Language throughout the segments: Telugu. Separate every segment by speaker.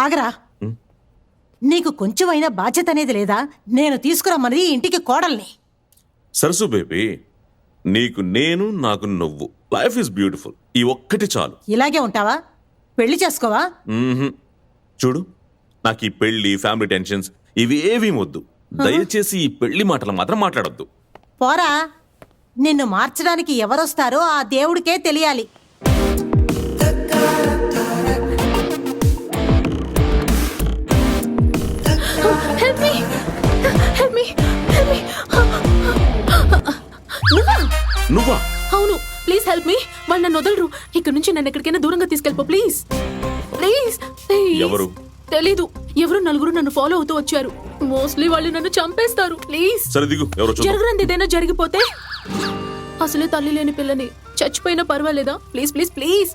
Speaker 1: ఆగరా. నీకు కొంచెమైనా బాధ్యత అనేది లేదా? నేను తీసుకురమ్మన్నది ఇంటికి కోడల్ని.
Speaker 2: సరసు బేబీ, నీకు నేను, నాకు నువ్వు. Life is beautiful. ఈ ఒక్కటి చాలు.
Speaker 1: ఇలాగే ఉంటావా? పెళ్లి చేసుకోవా?
Speaker 2: చూడు, నాకు ఈ పెళ్లి, ఫ్యామిలీ టెన్షన్స్ ఇవి ఏవీ వద్దు. దయచేసి ఈ పెళ్లి మాటలు మాత్రం మాట్లాడొద్దు.
Speaker 1: పోరా, నిన్ను మార్చడానికి ఎవరొస్తారో ఆ దేవుడికే తెలియాలి.
Speaker 2: నువ్వా?
Speaker 3: అవును, ప్లీజ్ హెల్ప్ మీ. వాళ్ళు నన్ను వదలరు. ఇక్కడ నుంచి నన్ను ఎక్కడికైనా దూరంగా తీసుకెళ్ళిపో ప్లీజ్. ప్లీజ్.
Speaker 2: ఎవరు?
Speaker 3: తెలీదు. ఎవరు నలుగురు నన్ను ఫాలో అవుతూ వచ్చారు. మోస్ట్లీ వాళ్ళు నన్ను చంపేస్తారు. ప్లీజ్.
Speaker 2: సరే దిగు. ఎవరో
Speaker 3: జరగరంది ఏదైనా జరిగిపోతే? అసలే తల్లి లేని పిల్లని, చచ్చిపోయినా పర్వాలేదా? Please please please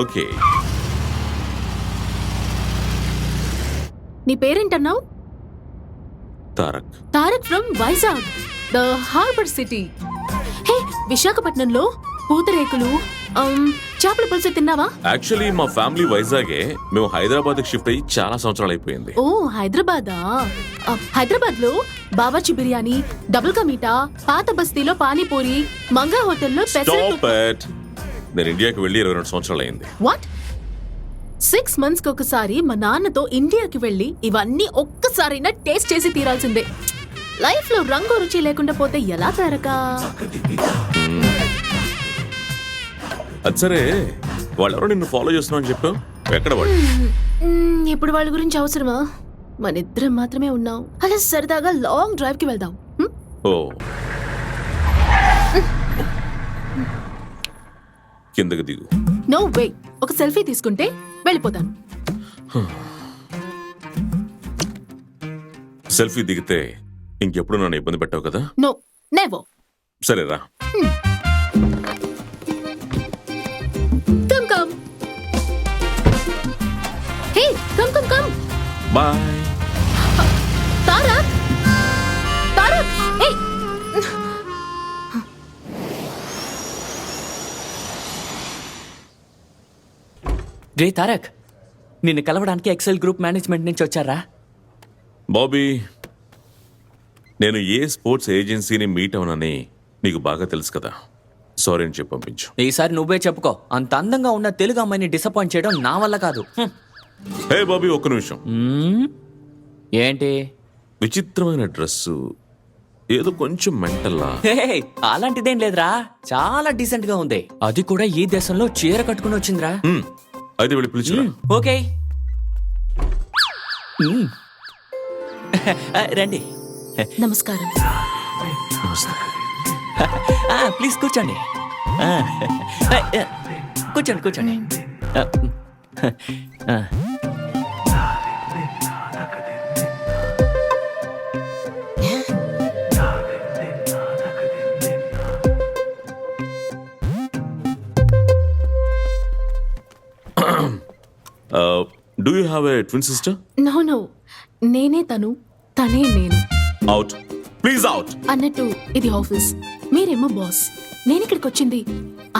Speaker 2: okay.
Speaker 3: నీ పేరేంటన్నావు?
Speaker 2: Tarak.
Speaker 3: Tarak from Vizag, the harbour city. Hey, విశాఖపట్నంలో పూతరేకులు, చేపల పులుసు తిన్నావా?
Speaker 2: యాక్చువల్లీ మా ఫ్యామిలీ వైజాగే. మేము హైదరాబాద్ షిఫ్ట్ అయ్యి చాలా సంవత్సరాలు అయిపోయింది.
Speaker 3: ఓ, హైదరాబాదా? హైదరాబాద్ లో బావర్చి బిర్యానీ, డబుల్ కా మీఠా, పాత బస్తీలో పానీపూరి, మంగా హోటల్లో
Speaker 2: నేను ఇండియాకి వెళ్ళి 22 సంవత్సరాలు అయింది.
Speaker 3: వాట్? 6 months కి ఒకసారి మా నాన్నతో ఇండియాకి వెళ్ళి ఇవన్నీ ఒక్కసారైనా టేస్ట్ చేసి తీరాల్సిందే. లైఫ్ లో రంగు రుచి లేకుండా పోతే ఎలా తారకా?
Speaker 2: అది సరే, వాళ్ళెవరో నిన్ను ఫాలో చేస్తున్నావు అని చెప్పావు. ఎక్కడ వాళ్ళు?
Speaker 3: ఇప్పుడు వాళ్ళ గురించి అవసరమా? మన ఇద్దరం మాత్రమే ఉన్నాం. అలా సరదాగా లాంగ్ డ్రైవ్ కి వెళ్దాం.
Speaker 2: ఓ, కిందకి దిగు.
Speaker 3: No way. ఒక సెల్ఫీ తీసుకుంటే వెళ్ళిపోతాను.
Speaker 2: సెల్ఫీ దిగితే ఇంకెప్పుడు నన్ను ఇబ్బంది పెట్టావు కదా.
Speaker 3: No, never.
Speaker 2: సరేరా.
Speaker 3: Come. Hey, come.
Speaker 2: Bye.
Speaker 3: Tarak. Hey.
Speaker 4: రే తారక్, నిన్ను కలవడానికి ఎక్సెల్ గ్రూప్ మేనేజ్మెంట్ నుంచి వచ్చారా?
Speaker 2: బాబీ, నేను ఏ స్పోర్ట్స్ ఏజెన్సీని మీట్ అవునని నీకు బాగా తెలుసు కదా. సారీ అని చెప్పి పంపించు.
Speaker 4: ఈసారి నువ్వే చెప్పుకో. అంత అందంగా ఉన్న తెలుగు అమ్మాయిని డిసప్పాయింట్ చేయడం నా వల్ల కాదు.
Speaker 2: హే బాబీ, ఒక్క నిమిషం.
Speaker 4: ఏంటి?
Speaker 2: విచిత్రమైన డ్రెస్సు, ఏదో కొంచెం మెంటల్లా.
Speaker 4: అలాంటిదేం లేదురా, చాలా డీసెంట్ గా ఉంది. అది కూడా ఈ దేశంలో చీర కట్టుకుని వచ్చిందిరా.
Speaker 2: అయితే వెళ్ళి పిలిచిరా.
Speaker 4: ఓకే. రండి.
Speaker 3: నమస్కారం.
Speaker 4: ప్లీజ్ కూర్చోండి. కూర్చోండి.
Speaker 2: Do you have a twin sister?
Speaker 3: No, నేనే తను, తనే నేను.
Speaker 2: Out, please out.
Speaker 3: అన్నట్టు ఇది ఆఫీస్, మీరేమో బాస్. నేను ఇక్కడికి వచ్చింది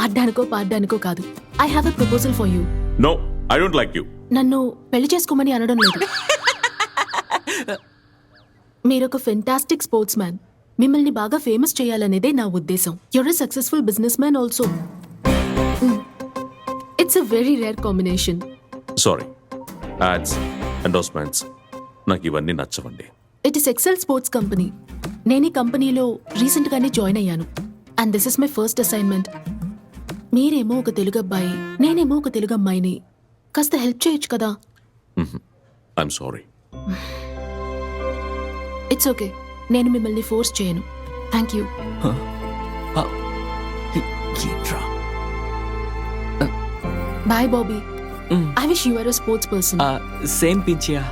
Speaker 3: ఆడ్డానికో పాడ్డానికో కాదు. I have a proposal for you.
Speaker 2: No, I don't like you.
Speaker 3: నన్ను పెళ్లి చేసుకోమని అనడం లేదు. మీరొక ఫెంటాస్టిక్ స్పోర్ట్స్ మ్యాన్. మిమ్మల్ని బాగా ఫేమస్ చేయాలనేదే నా ఉద్దేశం. You're a successful businessman also. It's a very rare combination.
Speaker 2: Sorry, ads, endorsements నాకు ఇవన్నీ నచ్చవండి.
Speaker 3: It is Excel sports company. నేను ఈ కంపెనీలో రీసెంట్ గానే జాయిన్ అయ్యాను. And this is my first assignment. మీరేమో ఒక తెలుగు అబ్బాయి, నేనేమో ఒక తెలుగు అమ్మాయిని. కాస్త హెల్ప్ చేయొచ్చు కదా?
Speaker 2: I'm sorry.
Speaker 3: ఇట్స్ ఓకే, నేను మిమ్మల్ని ఫోర్స్ చేయను. Thank you. Bye Bobby. I wish you were a sports person.
Speaker 4: Same pinchiya.